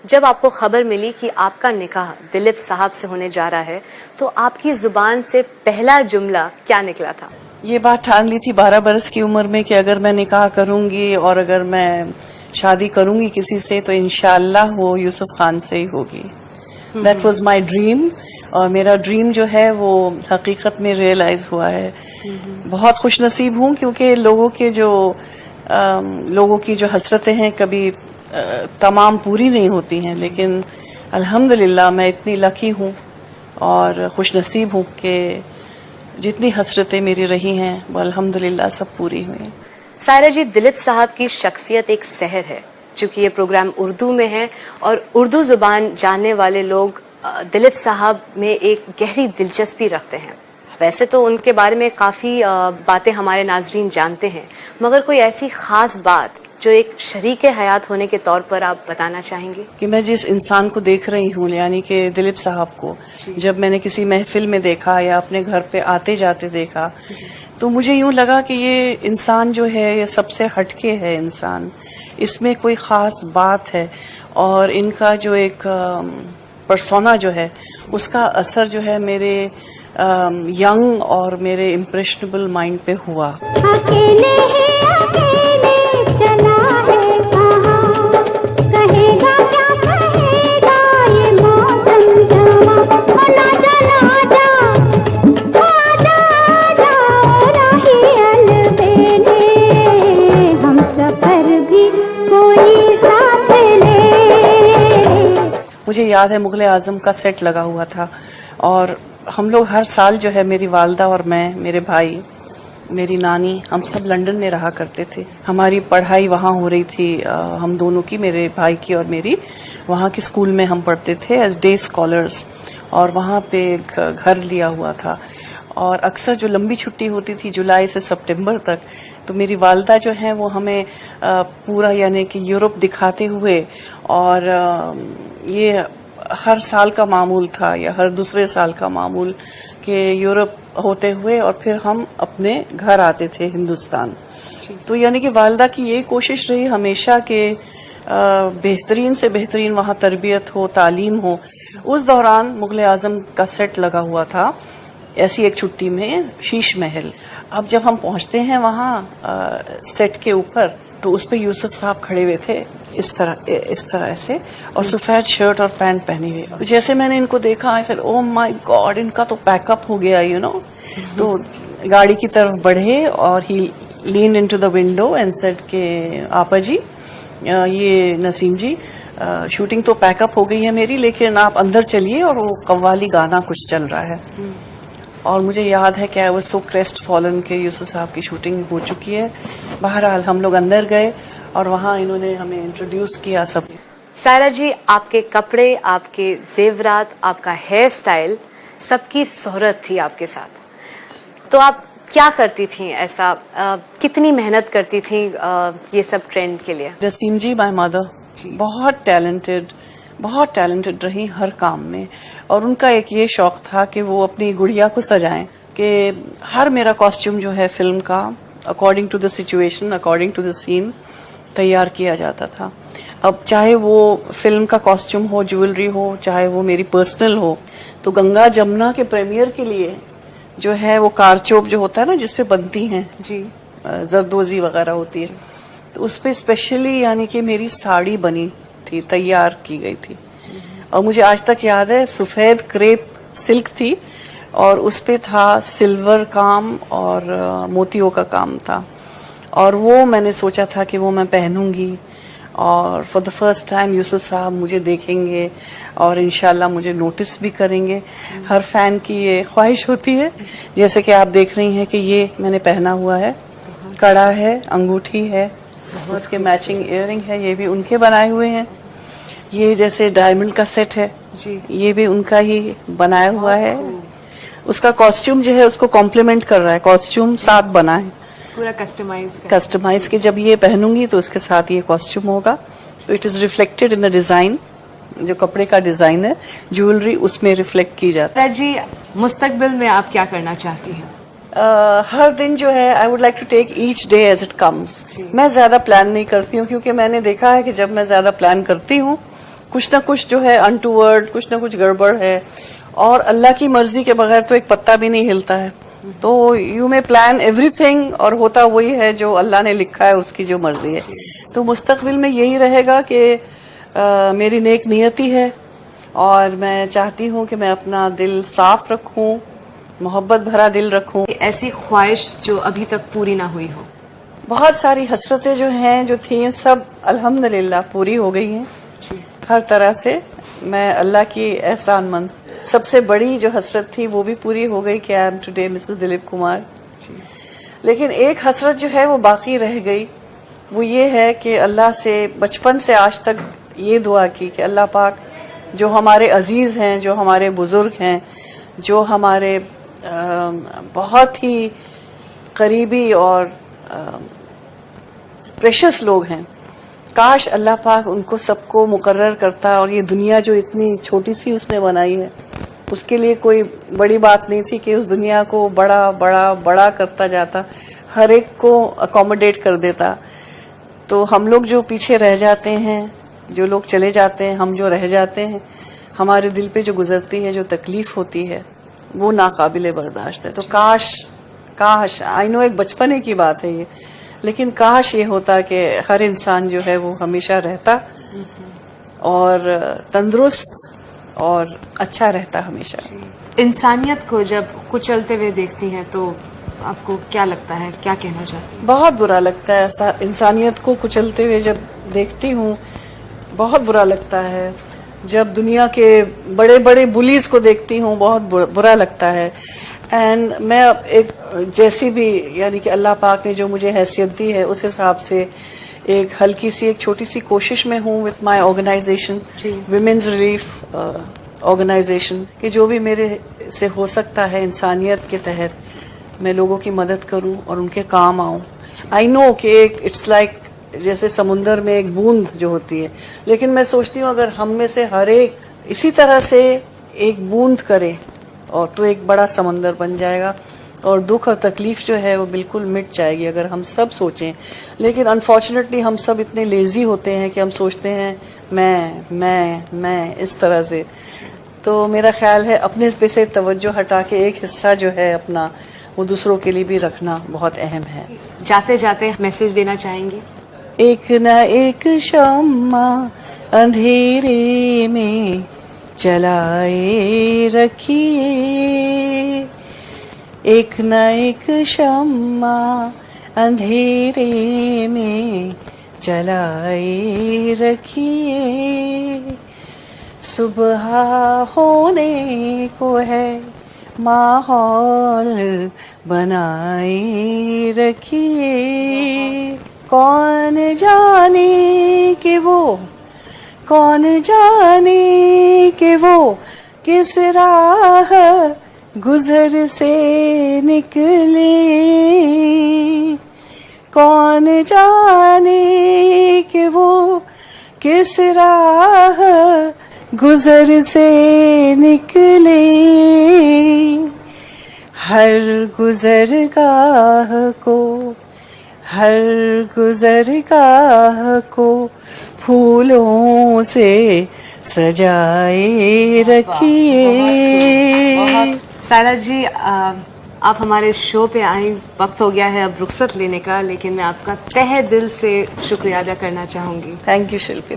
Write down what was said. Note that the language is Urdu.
جب آپ کو خبر ملی کہ آپ کا نکاح دلیپ صاحب سے ہونے جا رہا ہے تو آپ کی زبان سے پہلا جملہ کیا نکلا تھا؟ یہ بات ٹھان لی تھی 12 برس کی عمر میں کہ اگر میں نکاح کروں گی اور اگر میں شادی کروں گی کسی سے تو انشاءاللہ وہ یوسف خان سے ہی ہوگی. That was my dream. اور میرا ڈریم جو ہے وہ حقیقت میں ریئلائز ہوا ہے. بہت خوش نصیب ہوں کیونکہ لوگوں کی جو حسرتیں ہیں کبھی تمام پوری نہیں ہوتی ہیں، لیکن الحمدللہ میں اتنی لکی ہوں اور خوش نصیب ہوں کہ جتنی حسرتیں میری رہی ہیں وہ الحمدللہ سب پوری ہوئی. سائرہ جی، دلیپ صاحب کی شخصیت ایک سحر ہے. چونکہ یہ پروگرام اردو میں ہے اور اردو زبان جاننے والے لوگ دلیپ صاحب میں ایک گہری دلچسپی رکھتے ہیں. ویسے تو ان کے بارے میں کافی باتیں ہمارے ناظرین جانتے ہیں، مگر کوئی ایسی خاص بات جو ایک شریک حیات ہونے کے طور پر آپ بتانا چاہیں گے؟ کہ میں جس انسان کو دیکھ رہی ہوں، یعنی کہ دلیپ صاحب کو جب میں نے کسی محفل میں دیکھا یا اپنے گھر پہ آتے جاتے دیکھا تو مجھے یوں لگا کہ یہ انسان جو ہے یہ سب سے ہٹ کے ہے انسان. اس میں کوئی خاص بات ہے اور ان کا جو ایک پرسونا جو ہے اس کا اثر جو ہے میرے ینگ اور میرے امپریشنبل مائنڈ پہ ہوا. مجھے یاد ہے مغل اعظم کا سیٹ لگا ہوا تھا اور ہم لوگ ہر سال جو ہے میری والدہ اور میں، میرے بھائی، میری نانی، ہم سب لندن میں رہا کرتے تھے. ہماری پڑھائی وہاں ہو رہی تھی، ہم دونوں کی، میرے بھائی کی اور میری. وہاں کے اسکول میں ہم پڑھتے تھے ایز ڈے اسکالرس اور وہاں پہ ایک گھر لیا ہوا تھا. اور اکثر جو لمبی چھٹی ہوتی تھی جولائی سے سپٹمبر تک، تو میری والدہ جو ہیں وہ ہمیں پورا یعنی کہ یورپ دکھاتے ہوئے، اور یہ ہر سال کا معمول تھا یا ہر دوسرے سال کا معمول کہ یورپ ہوتے ہوئے اور پھر ہم اپنے گھر آتے تھے ہندوستان. تو یعنی کہ والدہ کی یہ کوشش رہی ہمیشہ کہ بہترین سے بہترین وہاں تربیت ہو، تعلیم ہو. اس دوران مغل اعظم کا سیٹ لگا ہوا تھا ایسی ایک چھٹی میں شیش محل. اب جب ہم پہنچتے ہیں وہاں سیٹ کے اوپر تو اس پہ یوسف صاحب کھڑے ہوئے تھے اس طرح ایسے، اور سفید شرٹ اور پینٹ پہنے ہوئے. جیسے میں نے ان کو دیکھا I said, oh my God، ان کا تو پیک اپ ہو گیا تو گاڑی کی طرف بڑھے اور ہی leaned into the window and said کہ آپا جی، یہ نسیم جی، شوٹنگ تو پیک اپ ہو گئی ہے میری، لیکن آپ اندر چلیے اور وہ قوالی گانا کچھ چل رہا ہے. اور مجھے یاد ہے کہ وہ سو کریسٹ فالن کے یوسف صاحب کی شوٹنگ ہو چکی ہے. بہرحال ہم لوگ اندر گئے اور وہاں انہوں نے ہمیں انٹروڈیوس کیا سب. سائرہ جی، آپ کے کپڑے، آپ کے زیورات، آپ کا ہیئر سٹائل، سب کی شہرت تھی آپ کے ساتھ. تو آپ کیا کرتی تھیں ایسا؟ کتنی محنت کرتی تھیں یہ سب ٹرینڈ کے لیے؟ نسیم جی، مائی مدر، بہت ٹیلنٹڈ رہی ہر کام میں. اور ان کا ایک یہ شوق تھا کہ وہ اپنی گڑیا کو سجائیں، کہ ہر میرا کاسٹیوم جو ہے فلم کا according to the situation, according to the scene تیار کیا جاتا تھا. اب چاہے وہ فلم کا کاسٹیوم ہو، جیولری ہو، چاہے وہ میری پرسنل ہو. تو گنگا جمنا کے پریمیئر کے لیے جو ہے وہ کارچوب جو ہوتا ہے نا جس پہ بنتی ہیں جی زردوزی وغیرہ ہوتی ہے، تو اس پہ اسپیشلی یعنی کہ میری ساڑی بنی تھی، تیار کی گئی تھی. اور مجھے آج تک یاد ہے سفید کریپ سلک تھی اور اس پہ تھا سلور کام اور موتیوں کا کام تھا. اور وہ میں نے سوچا تھا کہ وہ میں پہنوں گی اور فار دا فرسٹ ٹائم یوسف صاحب مجھے دیکھیں گے اور انشاءاللہ مجھے نوٹس بھی کریں گے. ہر فین کی یہ خواہش ہوتی ہے. جیسے کہ آپ دیکھ رہی ہیں کہ یہ میں نے پہنا ہوا ہے، کڑا ہے، انگوٹھی ہے، اس کے میچنگ ایئر رنگ ہے، یہ بھی ان کے بنائے ہوئے ہیں. یہ جیسے ڈائمنڈ کا سیٹ ہے یہ بھی ان کا ہی بنایا ہوا ہے. اس کا کاسٹیوم جو ہے اس کو کمپلیمنٹ کر رہا ہے، کاسٹیوم ساتھ بنا ہے پورا کسٹمائز کہ جب یہ پہنوں گی تو اس کے ساتھ یہ کاسٹیوم ہوگا. تو it is reflected in the design, جو کپڑے کا ڈیزائن ہے جیولری اس میں ریفلیکٹ کی جاتی ہے. جی، مستقبل میں آپ کیا کرنا چاہتی ہیں؟ ہر دن جو ہے I would like to take each day as it comes. میں زیادہ پلان نہیں کرتی ہوں کیونکہ میں نے دیکھا ہے کہ جب میں زیادہ پلان کرتی ہوں کچھ نہ کچھ جو ہے انٹوورڈ، کچھ نہ کچھ گڑبڑ ہے، اور اللہ کی مرضی کے بغیر تو ایک پتا بھی نہیں ہلتا ہے. تو یو میں پلان ایوری تھنگ، اور ہوتا وہی ہے جو اللہ نے لکھا ہے، اس کی جو مرضی ہے. تو مستقبل میں یہی رہے گا کہ میری نیک نیتی ہے، اور میں چاہتی ہوں کہ میں اپنا دل صاف رکھوں، محبت بھرا دل رکھوں. ایسی خواہش جو ابھی تک پوری نہ ہوئی ہو؟ بہت ساری حسرتیں جو ہیں جو تھیں سب الحمدللہ پوری ہو گئی ہیں ہر طرح سے. میں اللہ کی احسان مند. سب سے بڑی جو حسرت تھی وہ بھی پوری ہو گئی کہ I am today Mrs Dilip Kumar. لیکن ایک حسرت جو ہے وہ باقی رہ گئی، وہ یہ ہے کہ اللہ سے بچپن سے آج تک یہ دعا کی کہ اللہ پاک جو ہمارے عزیز ہیں، جو ہمارے بزرگ ہیں، جو ہمارے بہت ہی قریبی اور پریشس لوگ ہیں، کاش اللہ پاک ان کو سب کو مقرر کرتا. اور یہ دنیا جو اتنی چھوٹی سی اس نے بنائی ہے، اس کے لیے کوئی بڑی بات نہیں تھی کہ اس دنیا کو بڑا بڑا بڑا کرتا جاتا، ہر ایک کو اکوموڈیٹ کر دیتا. تو ہم لوگ جو پیچھے رہ جاتے ہیں، جو لوگ چلے جاتے ہیں، ہم جو رہ جاتے ہیں، ہمارے دل پہ جو گزرتی ہے، جو تکلیف ہوتی ہے، وہ ناقابل برداشت ہے. تو کاش آئی نو ایک بچپنے کی بات ہے یہ، لیکن کاش یہ ہوتا کہ ہر انسان جو ہے وہ ہمیشہ رہتا اور تندرست اور اچھا رہتا ہمیشہ. انسانیت کو جب کچلتے ہوئے دیکھتی ہیں تو آپ کو کیا لگتا ہے، کیا کہنا چاہتی ہیں؟ بہت برا لگتا ہے ایسا، انسانیت کو کچلتے ہوئے جب دیکھتی ہوں بہت برا لگتا ہے. جب دنیا کے بڑے بڑے بلیز کو دیکھتی ہوں بہت برا لگتا ہے. اینڈ میں ایک جیسی بھی، یعنی کہ اللہ پاک نے جو مجھے حیثیت دی ہے اس حساب سے ایک ہلکی سی، ایک چھوٹی سی کوشش میں ہوں with my organisation, women's relief organisation, کہ جو بھی میرے سے ہو سکتا ہے انسانیت کے تحت میں لوگوں کی مدد کروں اور ان کے کام آؤں. آئی نو کہ ایک اٹس لائک جیسے سمندر میں ایک بوند جو ہوتی ہے، لیکن میں سوچتی ہوں اگر ہم میں سے ہر ایک اسی طرح سے ایک بوند کرے اور تو ایک بڑا سمندر بن جائے گا، اور دکھ اور تکلیف جو ہے وہ بالکل مٹ جائے گی اگر ہم سب سوچیں. لیکن انفارچونیٹلی ہم سب اتنے لیزی ہوتے ہیں کہ ہم سوچتے ہیں میں اس طرح سے. تو میرا خیال ہے اپنے پہ سے توجہ ہٹا کے ایک حصہ جو ہے اپنا وہ دوسروں کے لیے بھی رکھنا بہت اہم ہے. جاتے جاتے میسج دینا چاہیں گے؟ ایک نہ ایک شمع اندھیرے میں جلائے رکھیے، ایک نہ ایک شمع اندھیرے میں جلائے رکھیے، صبح ہونے کو ہے ماحول بنائے رکھیے. کون جانے کہ وہ کس راہ گزر سے نکلے، کون جانے کہ وہ کس راہ گزر سے نکلے. ہر گزرگاہ کو پھولوں سے سجائے رکھیے. سائرہ جی، آپ ہمارے شو پہ آئیں، وقت ہو گیا ہے اب رخصت لینے کا، لیکن میں آپ کا تہہ دل سے شکریہ ادا کرنا چاہوں گی. Thank you شلپی.